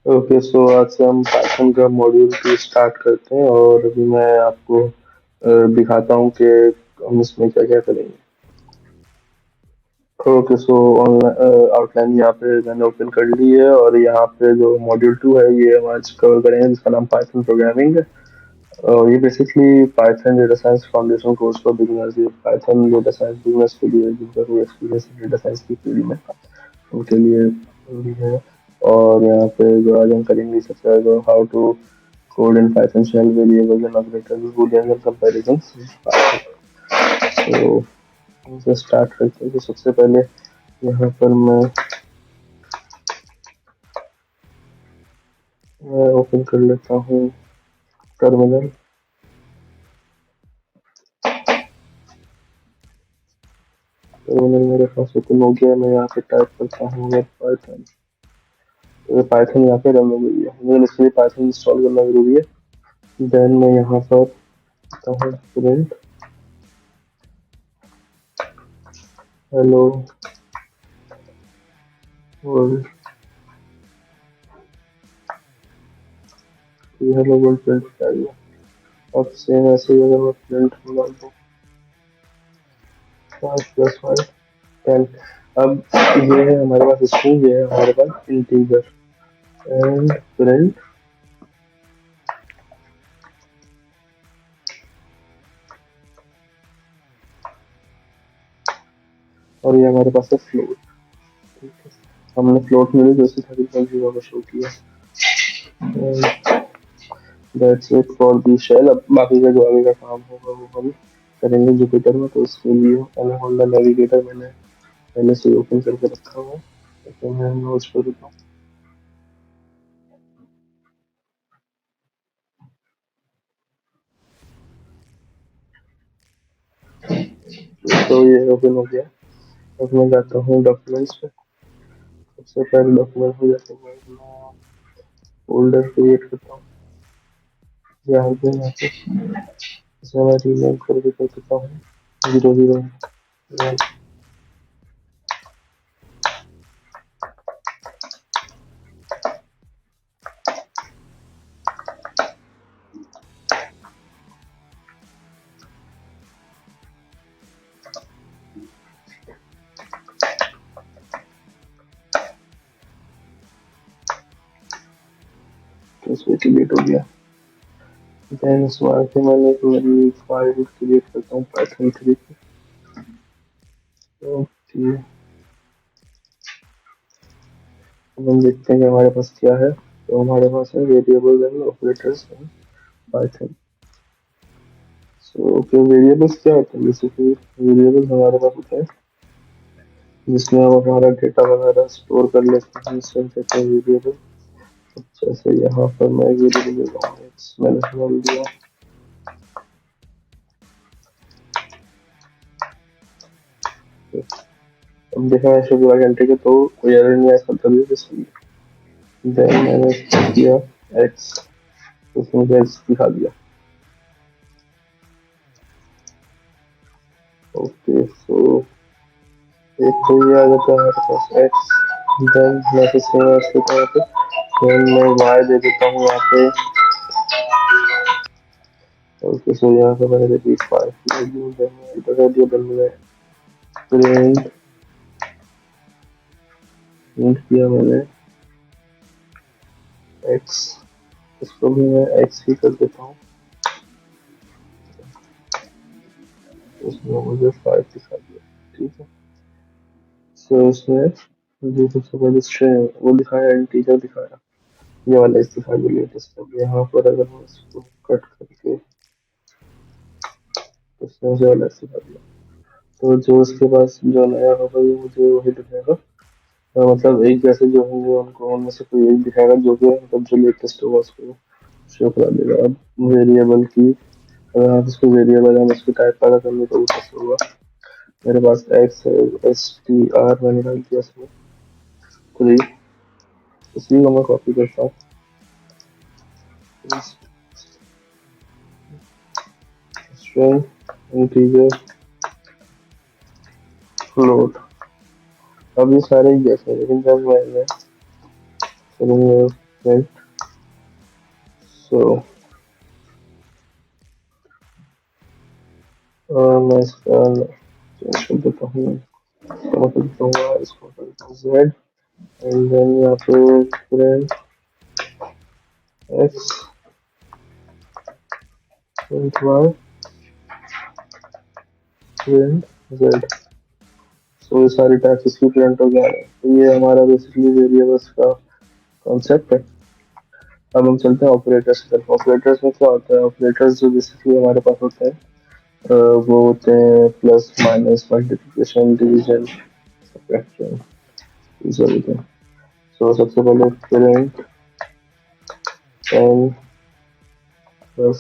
Okay, सो आज से हम पाइथन का मॉड्यूल 2 स्टार्ट करते हैं और अभी मैं आपको दिखाता हूँ कि हम इसमें क्या क्या करेंगे। ओके, सो आउटलाइन यहाँ पे मैंने ओपन कर ली है और यहाँ पे जो मॉड्यूल 2 है ये हम आज कवर करेंगे, जिसका नाम पाइथन प्रोग्रामिंग है। और ये basically Python data science foundation course for beginners, ये पाइथन डेटा साइंस बिगिनर्स के लिए जिनका कोई एक्सपीरियंस डेटा साइंस की फील्ड में उनके लिए भी है। और यहाँ पे जो आज हम करेंगे सबसे पहले how to code in Python shell variables and operators boolean and comparisons. तो इसे स्टार्ट करते हैं। तो सबसे पहले यहाँ पर मैं ओपन कर लेता हूँ टर्मिनल। टर्मिनल मेरे पास ओपन हो गया। मैं यहाँ पे टाइप करता हूँ पाइथन। पाइथन यहाँ पे रन हो गई है, लेकिन इसके लिए पाइथन इंस्टॉल करना जरूरी है। देन मैं यहाँ पर करता हूँ print hello world. Hello world print किया गया। अब सेम ऐसे ही अगर मैं प्रिंट बना दूँ 5 + 5 10। अब ये है हमारे पास स्ट्रिंग, ये है हमारे पास इंटीजर एंड प्रिंट। और ये हमारे पास है फ्लोट। ठीक है, हमने फ्लोट में भी जैसे 30.0 का शो किया। That's it for the shell. अब बाकी का जो आगे का काम होगा वो हम करेंगे जुपिटर में। तो इसके लिए मैंने होल्डर नेविगेटर मैंने पहले से ओपन करके रखा हुआ है, तो मैं नोट्स पर रुका। तो ये ओपन हो गया। अब मैं जाता हूँ डॉक्यूमेंट्स पे। सबसे पहले डॉक्यूमेंट में जाते हुए मैं फोल्डर क्रिएट करता हूँ। यहाँ पे इसे मैं रीनेम करके कर देता हूँ 001। तो इसमें क्रिएट हो गया। देन इसमें आके मैंने एक नई फाइल क्रिएट करता हूँ पाइथन 3 की। ओके, अब हम देखते हैं कि हमारे पास क्या है। तो हमारे पास है variables and operators in Python. So okay, variables क्या होते हैं? बेसिकली वेरिएबल्स हमारे पास होते हैं जिसमें हम हमारा डेटा वगैरह स्टोर कर लेते हैं, जिससे हम कहते हैं वेरिएबल। जैसे यहाँ पर मैं वेरिएबल ले रहा हूँ, मैंने नाम दिया। अब देखा ऐसे पूरा घंटे के तो कोई एरर नहीं आया, इसका मतलब ये सही है। देन मैंने किया एक्स, तो उसने मुझे एक्स दिखा दिया। ओके, सो एक तो ये आ जाता है हमारे पास एक्स। देन मैं इसको यहाँ पे देन मैं वाई दे देता हूँ यहाँ पे। ओके, सो यहाँ पे मैंने दे दी 5 वैल्यू। देन मैं इधर कर दिया, देन मैंने प्रिंट प्रिंट किया मैंने एक्स। इसको भी मैं एक्स ही कर देता हूँ, उसमें मुझे 5 दिखा दिया। ठीक है, सो इसमें जो सबसे पहले स्ट्रिंग वो दिखाया, इंटीजर दिखाया, ये वाला इस दिखा दिया लेटेस्ट। अब यहाँ पर अगर मैं इसको कट करके इसमें मुझे वाला इस दिखा दिया, तो जो उसके पास जो नया होगा ये मुझे वही दिखाएगा। मतलब एक जैसे जो होंगे उनको उनमें से कोई एक दिखाएगा, जो कि मतलब जो लेटेस्ट होगा उसको शो करा देगा। अब वेरिएबल की अगर आप इसको वेरिएबल हम इसको टाइप पता करने तो वो कैसे होगा। मेरे पास एक्स है, एस टी आर मैंने डाल दिया इसमें 3। इसी को मैं कॉपी करता हूँ, स्ट्रिंग इंटीजर फ्लोट। अब ये सारे ही जैसे हैं, लेकिन जब मैंने करूँगा right? So मैं इसका चेंज कर देता हूँ, इसको कर देता हूँ, इसको कर देता हूँ z, एंड देन यहाँ पे print x, print y, print z। सो ये सारी टैग्स इसकी प्रिंट हो गया है। तो ये हमारा बेसिकली वेरिएबल्स का कॉन्सेप्ट है। अब हम चलते हैं ऑपरेटर्स की तरफ। ऑपरेटर्स में क्या होता है? ऑपरेटर्स जो बेसिकली हमारे पास होते हैं वो होते हैं plus, minus, multiplication, division, subtraction, ये सब होते हैं। सो सबसे पहले प्रिंट 10 प्लस